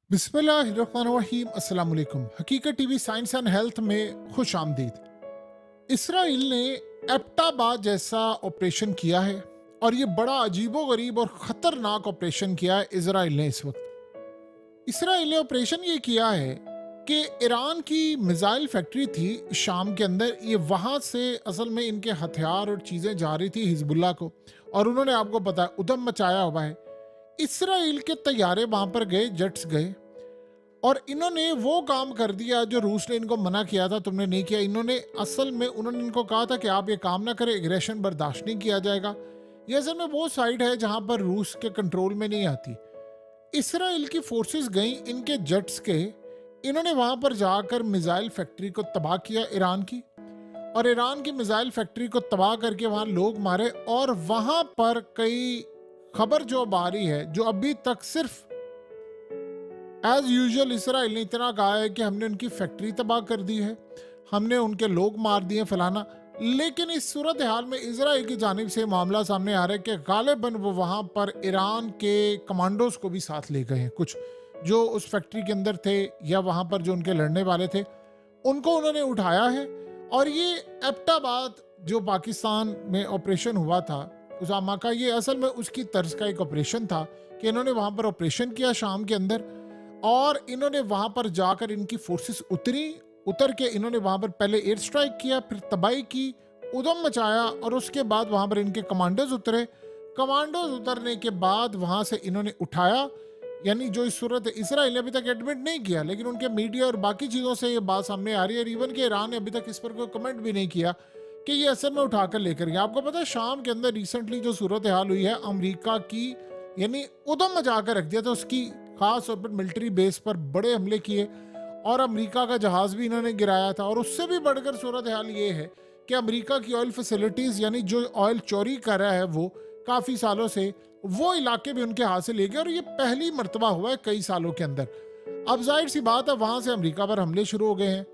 बिस्मिल्लाहिर्रहमानिर्रहीम अस्सलाम वालेकुम। हकीकत टीवी साइंस एंड हेल्थ में खुश आमदीद। इसराइल ने एप्टाबाद जैसा ऑपरेशन किया है और ये बड़ा अजीबो गरीब और ख़तरनाक ऑपरेशन किया है इसराइल ने। इस वक्त इसराइल ने ऑपरेशन ये किया है कि ईरान की मिसाइल फैक्ट्री थी शाम के अंदर, ये वहाँ से असल में इनके हथियार और चीज़ें जा रही थी हिजबुल्लाह को, और उन्होंने आपको पता है उधम मचाया हुआ है। इसराइल के तैयारे वहाँ पर गए, जेट्स गए, और इन्होंने वो काम कर दिया जो रूस ने इनको मना किया था तुमने नहीं किया। उन्होंने इनको कहा था कि आप ये काम ना करें, एग्रेशन बर्दाश्त नहीं किया जाएगा। ये असल में वो साइड है जहां पर रूस के कंट्रोल में नहीं आती। इसराइल की फोर्सेस गई इनके जेट्स के, इन्होंने वहां पर जाकर मिसाइल फैक्ट्री को तबाह किया ईरान की, और ईरान की मिसाइल फैक्ट्री को तबाह करके वहां लोग मारे। और वहां पर कई खबर जो अब आ रही है, जो अभी तक सिर्फ एज यूजुअल इसराइल ने इतना कहा है कि हमने उनकी फैक्ट्री तबाह कर दी है, हमने उनके लोग मार दिए फलाना। लेकिन इस सूरत हाल में इसराइल की जानिब से मामला सामने आ रहा है कि गालिबन वो वहाँ पर ईरान के कमांडोज को भी साथ ले गए हैं, कुछ जो उस फैक्ट्री के अंदर थे या वहाँ पर जो उनके लड़ने वाले थे उनको उन्होंने उठाया है। और ये एबटाबाद जो पाकिस्तान में ऑपरेशन हुआ था उसामा का, ये असल में उसकी तर्ज का एक ऑपरेशन था कि इन्होंने वहाँ पर ऑपरेशन किया शाम के अंदर, और इन्होंने वहां पर जाकर इनकी फोर्सेस उतर के इन्होंने वहां पर पहले एयर स्ट्राइक किया, फिर तबाही की, उधम मचाया, और उसके बाद वहां पर इनके कमांडोज उतरे। कमांडोज उतरने के बाद वहां से इन्होंने उठाया, यानी जो इस सूरत इसराइल ने अभी तक एडमिट नहीं किया, लेकिन उनके मीडिया और बाकी चीज़ों से ये बात सामने आ रही है। इवन के ईरान ने अभी तक इस पर कोई कमेंट भी नहीं किया कि ये असल में उठाकर लेकर गया। आपको पता है शाम के अंदर रिसेंटली जो सूरत हाल हुई है अमरीका की, यानी उधम मचा कर रख दिया था उसकी, खास तौर पर मिलिट्री बेस पर बड़े हमले किए, और अमेरिका का जहाज भी इन्होंने गिराया था। और उससे भी बढ़कर सूरत हाल ये है कि अमेरिका की ऑयल फैसिलिटीज, यानी जो ऑयल चोरी कर रहा है वो काफ़ी सालों से, वो इलाके भी उनके हाथ से ले गए, और ये पहली मर्तबा हुआ है कई सालों के अंदर। अब जाहिर सी बात है वहां से अमेरिका पर हमले शुरू हो गए हैं,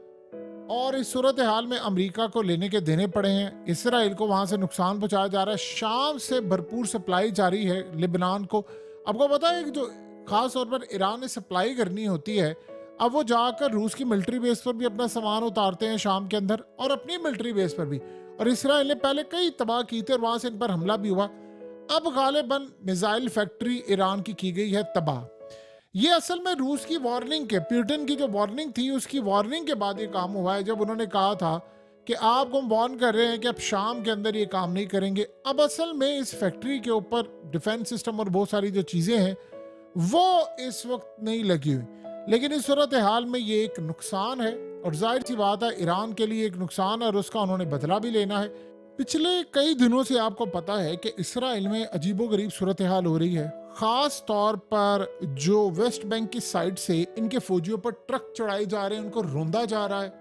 और इस सूरत हाल में अमेरिका को लेने के देने पड़े हैं। इसराइल को वहां से नुकसान पहुंचाया जा रहा है, शाम से भरपूर सप्लाई जारी है लिबनान को। आपको पता है कि जो खास तौर पर ईरान ने सप्लाई करनी होती है, अब वो जाकर रूस की मिलिट्री बेस पर भी अपना सामान उतारते हैं शाम के अंदर, और अपनी मिलिट्री बेस पर भी। और इसराइल ने पहले कई तबाह की थी और वहां से इन पर हमला भी हुआ। अब गालिबन मिसाइल फैक्ट्री ईरान की गई है तबाह। ये असल में रूस की वार्निंग के, प्यूटन की जो वार्निंग थी उसकी वार्निंग के बाद ये काम हुआ है, जब उन्होंने कहा था कि आपको हम वार्न कर रहे हैं कि अब शाम के अंदर ये काम नहीं करेंगे। अब असल में इस फैक्ट्री के ऊपर डिफेंस सिस्टम और बहुत सारी जो चीज़ें हैं वो इस वक्त नहीं लगी हुई, लेकिन इस सूरत हाल में ये एक नुकसान है, और जाहिर सी बात है ईरान के लिए एक नुकसान है और उसका उन्होंने बदला भी लेना है। पिछले कई दिनों से आपको पता है कि इसराइल में अजीबोगरीब सूरत हाल हो रही है, खास तौर पर जो वेस्ट बैंक की साइड से इनके फौजियों पर ट्रक चढ़ाए जा रहे हैं, उनको रोंदा जा रहा है।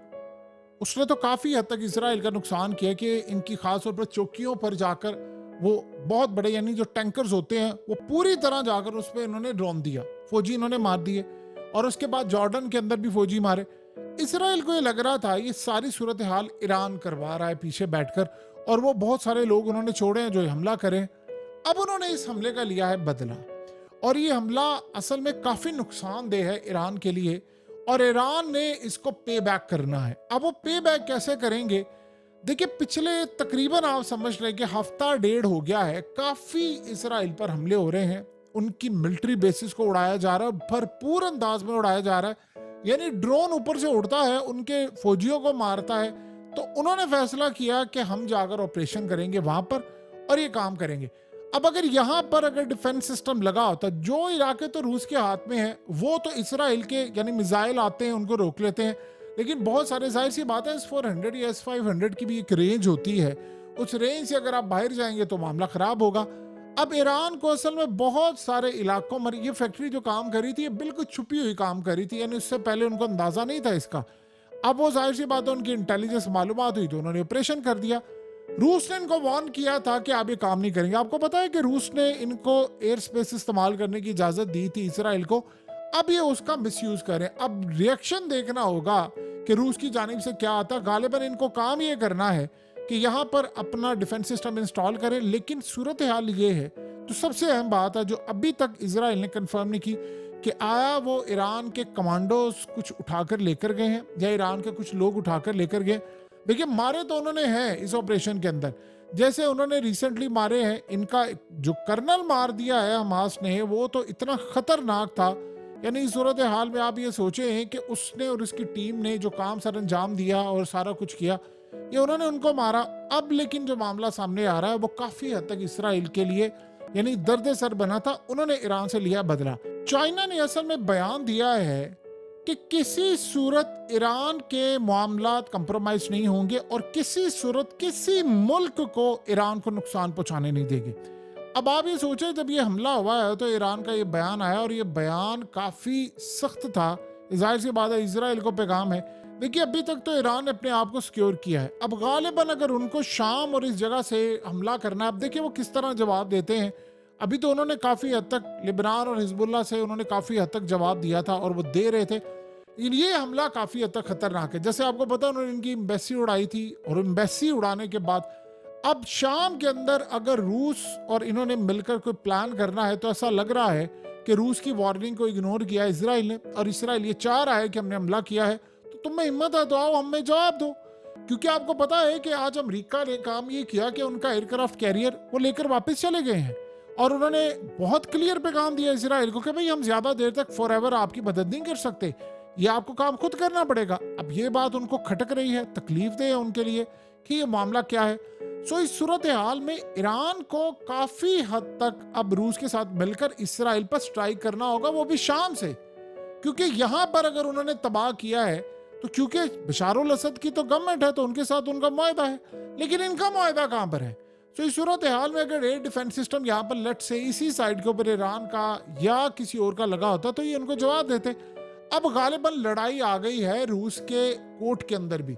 उसने तो काफी हद तक इसराइल का नुकसान किया कि इनकी खास तौर पर चौकियों पर जाकर वो बहुत बड़े, यानी जो टैंकर्स होते हैं, वो पूरी तरह जाकर उस पर इन्होंने ड्रोन दिया, फौजी इन्होंने मार दिए, और उसके बाद जॉर्डन के अंदर भी फौजी मारे। इसराइल को ये लग रहा था ये सारी सूरत हाल ईरान करवा रहा है पीछे बैठकर, और वो बहुत सारे लोग उन्होंने छोड़े हैं जो हमला करें। अब उन्होंने इस हमले का लिया है बदला, और ये हमला असल में काफी नुकसानदेह है ईरान के लिए, और ईरान ने इसको पे बैक करना है। अब वो पे बैक कैसे करेंगे? देखिए, पिछले तकरीबन आप समझ रहे कि हफ्ता डेढ़ हो गया है, काफी इसराइल पर हमले हो रहे हैं, उनकी मिलिट्री बेसिस को उड़ाया जा रहा है, भरपूर अंदाज में उड़ाया जा रहा है, यानी ड्रोन ऊपर से उड़ता है, उनके फौजियों को मारता है। तो उन्होंने फैसला किया कि हम जाकर ऑपरेशन करेंगे वहां पर और ये काम करेंगे। अब अगर यहां पर अगर डिफेंस सिस्टम लगा होता, जो इलाके तो रूस के हाथ में है वो तो इसराइल के, यानी मिसाइल आते हैं उनको रोक लेते हैं, लेकिन बहुत सारे, जाहिर सी बात है, S-400 या S-500 की भी एक रेंज होती है, उस रेंज से अगर आप बाहर जाएंगे तो मामला खराब होगा। अब ईरान को असल में बहुत सारे इलाकों में ये फैक्ट्री जो काम कर रही थी, ये बिल्कुल छुपी हुई काम कर रही थी, यानी उससे पहले उनको अंदाजा नहीं था इसका। अब वो जाहिर सी बात है उनकी इंटेलिजेंस मालूमात हुई तो उन्होंने ऑपरेशन कर दिया। रूस ने इनको वार्न किया था कि आप ये काम नहीं करेंगे। आपको पता है कि रूस ने इनको एयर स्पेस इस्तेमाल करने की इजाजत दी थी इसराइल को, अब ये उसका मिसयूज करें। अब रिएक्शन देखना होगा कि रूस की जानिब से क्या आता। गालिबन इनको काम ये करना है कि यहाँ पर अपना डिफेंस सिस्टम इंस्टॉल करें, लेकिन सूरत हाल ये है, तो सबसे अहम बात है जो अभी तक इसराइल ने कंफर्म नहीं की कि आया वो ईरान के कमांडोज कुछ उठाकर लेकर गए हैं या ईरान के कुछ लोग उठाकर लेकर गए। देखिए मारे तो उन्होंने हैं इस ऑपरेशन के अंदर, जैसे उन्होंने रिसेंटली मारे हैं। इनका जो कर्नल मार दिया है हमास ने, वो तो इतना खतरनाक था। यानी इस सूरत हाल में आप ये सोचे हैं कि उसने और उसकी टीम ने जो काम सर अंजाम दिया और सारा कुछ किया, ये उन्होंने उनको मारा। अब लेकिन जो मामला सामने आ रहा है वो काफी हद तक इसराइल के लिए यानी दर्द सर बना था। उन्होंने ईरान से लिया बदला। चाइना ने असल में बयान दिया है कि किसी सूरत ईरान के मामलात कंप्रोमाइज नहीं होंगे और किसी सूरत किसी मुल्क को ईरान को नुकसान पहुंचाने नहीं देंगे। अब आप ये सोचे, जब ये हमला हुआ है तो ईरान का ये बयान आया और ये बयान काफी सख्त था। जाहिर सी बात है इजराइल को पैगाम है। देखिए अभी तक तो ईरान ने अपने आप को सिक्योर किया है। अब गालिबन अगर उनको शाम और इस जगह से हमला करना है, अब देखिए वो किस तरह जवाब देते हैं। अभी तो उन्होंने काफी हद तक लिबनान और हिजबुल्लाह से उन्होंने काफी हद तक जवाब दिया था और वो दे रहे थे। ये हमला काफी हद तक खतरनाक है। जैसे आपको पता उन्होंने इनकी एम्बेसी उड़ाई थी और एम्बेसी उड़ाने के बाद अब शाम के अंदर अगर रूस और इन्होंने मिलकर कोई प्लान करना है तो ऐसा लग रहा है कि रूस की वार्निंग को इग्नोर किया है इसराइल ने, और इसराइल ये चाह रहा है कि हमने हमला किया है तो तुम में हिम्मत है तो आओ हमें जवाब दो। क्योंकि आपको पता है कि आज अमेरिका ने काम ये किया कि उनका एयरक्राफ्ट कैरियर वो लेकर वापस चले गए हैं और उन्होंने बहुत क्लियर पैगाम दिया इसराइल को कि भाई हम ज्यादा देर तक फॉरएवर आपकी मदद नहीं कर सकते, ये आपको काम खुद करना पड़ेगा। अब ये बात उनको खटक रही है, तकलीफ दे है उनके लिए कि ये मामला क्या है। सो इस सूरत हाल में ईरान को काफी हद तक अब रूस के साथ मिलकर इसराइल पर स्ट्राइक करना होगा, वो भी शाम से। क्योंकि यहां पर अगर उन्होंने तबाह किया है तो क्योंकि बशारुल असद की तो गवर्नमेंट है तो उनके साथ उनका मुआहदा है, लेकिन इनका मुआहदा कहां पर है। तो इस सूरत हाल में अगर एयर डिफेंस सिस्टम यहाँ पर लेट से इसी साइड के ऊपर ईरान का या किसी और का लगा होता तो ये उनको जवाब देते। अब गालिबन लड़ाई आ गई है रूस के कोर्ट के अंदर भी।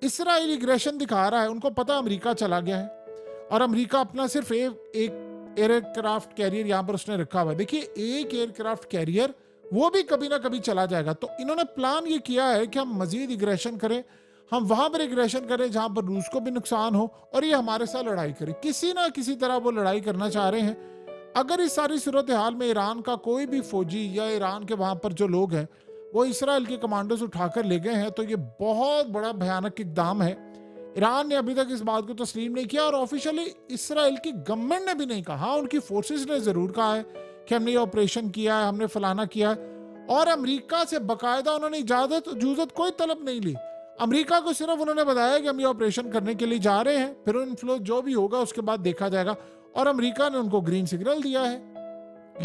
इसराइल एग्रेशन दिखा रहा है, उनको पता अमेरिका चला गया है और अमेरिका अपना सिर्फ एक एयरक्राफ्ट कैरियर यहाँ पर उसने रखा हुआ है। देखिए एक एयरक्राफ्ट कैरियर वो भी कभी ना कभी चला जाएगा। तो इन्होंने प्लान ये किया है कि हम मजीद एग्रेशन करें, हम वहां पर एग्रेशन करें जहां पर रूस को भी नुकसान हो और ये हमारे साथ लड़ाई करे। किसी ना किसी तरह वो लड़ाई करना चाह रहे हैं। अगर इस सारी सूरत हाल में ईरान का कोई भी फौजी या ईरान के वहां पर जो लोग हैं वो इसराइल के कमांडोज उठाकर ले गए हैं तो ये बहुत बड़ा भयानक इकदाम है। ईरान ने अभी तक इस बात को तस्लीम नहीं किया और ऑफिशियली इसराइल की गवर्नमेंट ने भी नहीं कहा। उनकी फोर्सेस ने जरूर कहा है कि हमने ये ऑपरेशन किया है, हमने फलाना किया है, और अमेरिका से बकायदा उन्होंने इजाजत कोई तलब नहीं ली। अमेरिका को सिर्फ उन्होंने बताया कि हम ये ऑपरेशन करने के लिए जा रहे हैं, फिर इन्फ्लो जो भी होगा उसके बाद देखा जाएगा, और अमेरिका ने उनको ग्रीन सिग्नल दिया है।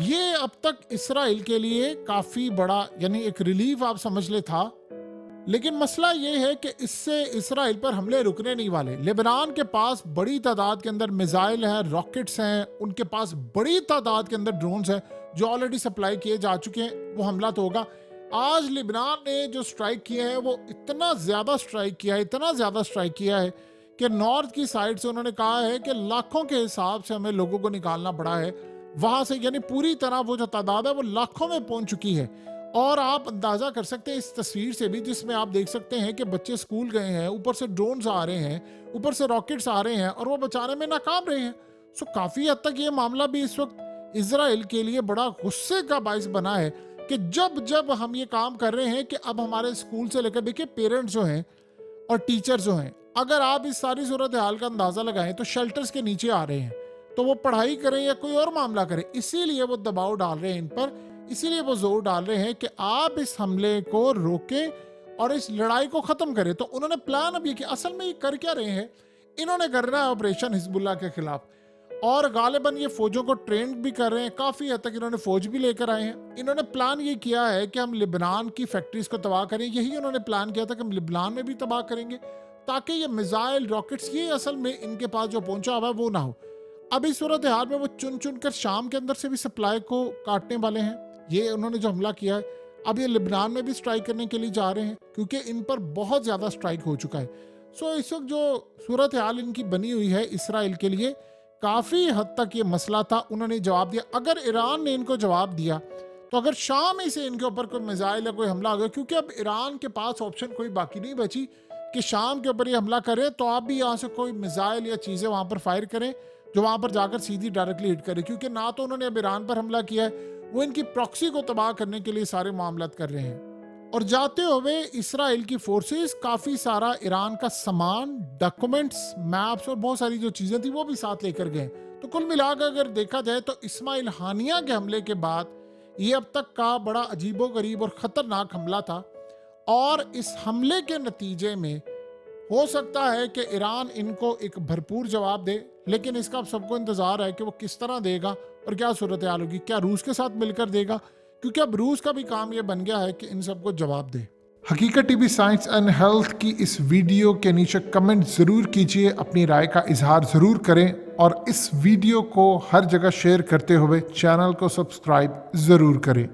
ये अब तक इसराइल के लिए काफी बड़ा यानी एक रिलीफ आप समझ ले था। लेकिन मसला ये है कि इससे इसराइल पर हमले रुकने नहीं वाले। लेबनान के पास बड़ी तादाद के अंदर मिसाइल हैं, रॉकेट्स हैं, उनके पास बड़ी तादाद के अंदर ड्रोन्स हैं जो ऑलरेडी सप्लाई किए जा चुके हैं। वो हमला तो होगा। आज लेबनान ने जो स्ट्राइक किए हैं वो इतना ज्यादा स्ट्राइक किया है कि नॉर्थ की साइड से उन्होंने कहा है कि लाखों के हिसाब से हमें लोगों को निकालना पड़ा है वहां से, यानी पूरी तरह वो जो तादाद है वो लाखों में पहुंच चुकी है। और आप अंदाजा कर सकते हैं इस तस्वीर से भी, जिसमें आप देख सकते हैं कि बच्चे स्कूल गए हैं, ऊपर से ड्रोन्स आ रहे हैं, ऊपर से रॉकेट्स आ रहे हैं और वो बचाने में नाकाम रहे हैं। सो काफी हद तक ये मामला भी इस वक्त इसराइल के लिए बड़ा गुस्से का बाइस बना है कि जब हम ये काम कर रहे हैं कि अब हमारे स्कूल से लेकर देखिए पेरेंट्स जो हैं और टीचर्स जो हैं, अगर आप इस सारी सूरत हाल का अंदाजा लगाएं तो शेल्टर्स के नीचे आ रहे हैं, तो वो पढ़ाई करें या कोई और मामला करें, इसीलिए वो दबाव डाल रहे हैं इन पर, इसीलिए वो जोर डाल रहे हैं कि आप इस हमले को रोकें और इस लड़ाई को खत्म करें। तो उन्होंने प्लान अब ये कि असल में ये कर क्या रहे हैं, इन्होंने कर रहा है ऑपरेशन हिजबुल्लाह के खिलाफ, और गालिबन ये फौजों को ट्रेन भी कर रहे हैं। काफी हद तक इन्होंने फौज भी लेकर आए हैं। इन्होंने प्लान ये किया है कि हम लिबनान की फैक्ट्रीज को तबाह करें। यही उन्होंने प्लान किया था कि हम लिबनान में भी तबाह करेंगे ताकि ये मिसाइल रॉकेट्स ये असल में इनके पास जो पहुंचा हुआ है वो ना हो। अब इस सूरत हाल में वो चुन चुन कर शाम के अंदर से भी सप्लाई को काटने वाले हैं। ये उन्होंने जो हमला किया है, अब ये लिबनान में भी स्ट्राइक करने के लिए जा रहे हैं क्योंकि इन पर बहुत ज्यादा स्ट्राइक हो चुका है। सो इस वक्त जो सूरत हाल इनकी बनी हुई है इसराइल के लिए, काफी हद तक ये मसला था। उन्होंने जवाब दिया। अगर ईरान ने इनको जवाब दिया तो अगर शाम ही से इनके ऊपर कोई मिसाइल या कोई हमला हो गया, क्योंकि अब ईरान के पास ऑप्शन कोई बाकी नहीं बची कि शाम के ऊपर ये हमला करे, तो आप भी यहाँ से कोई मिसाइल या चीजें वहां पर फायर करें जो वहां पर जाकर सीधी डायरेक्टली हिट करे। क्योंकि ना तो उन्होंने अब ईरान पर हमला किया है, वो इनकी प्रॉक्सी को तबाह करने के लिए सारे मामलात कर रहे हैं। और जाते हुए इसराइल की फोर्सेस काफ़ी सारा ईरान का सामान, डॉक्यूमेंट्स, मैप्स और बहुत सारी जो चीज़ें थी वो भी साथ लेकर गए। तो कुल मिलाकर अगर देखा जाए तो इस्माइल हानिया के हमले के बाद ये अब तक का बड़ा अजीबोगरीब और ख़तरनाक हमला था। और इस हमले के नतीजे में हो सकता है कि ईरान इनको एक भरपूर जवाब दे, लेकिन इसका अब सबको इंतज़ार है कि वो किस तरह देगा और क्या सूरत हाल होगी। क्या रूस के साथ मिलकर देगा, क्योंकि अब रूस का भी काम ये बन गया है कि इन सबको जवाब दे। हकीकत टीवी साइंस एंड हेल्थ की इस वीडियो के नीचे कमेंट ज़रूर कीजिए, अपनी राय का इजहार ज़रूर करें और इस वीडियो को हर जगह शेयर करते हुए चैनल को सब्सक्राइब ज़रूर करें।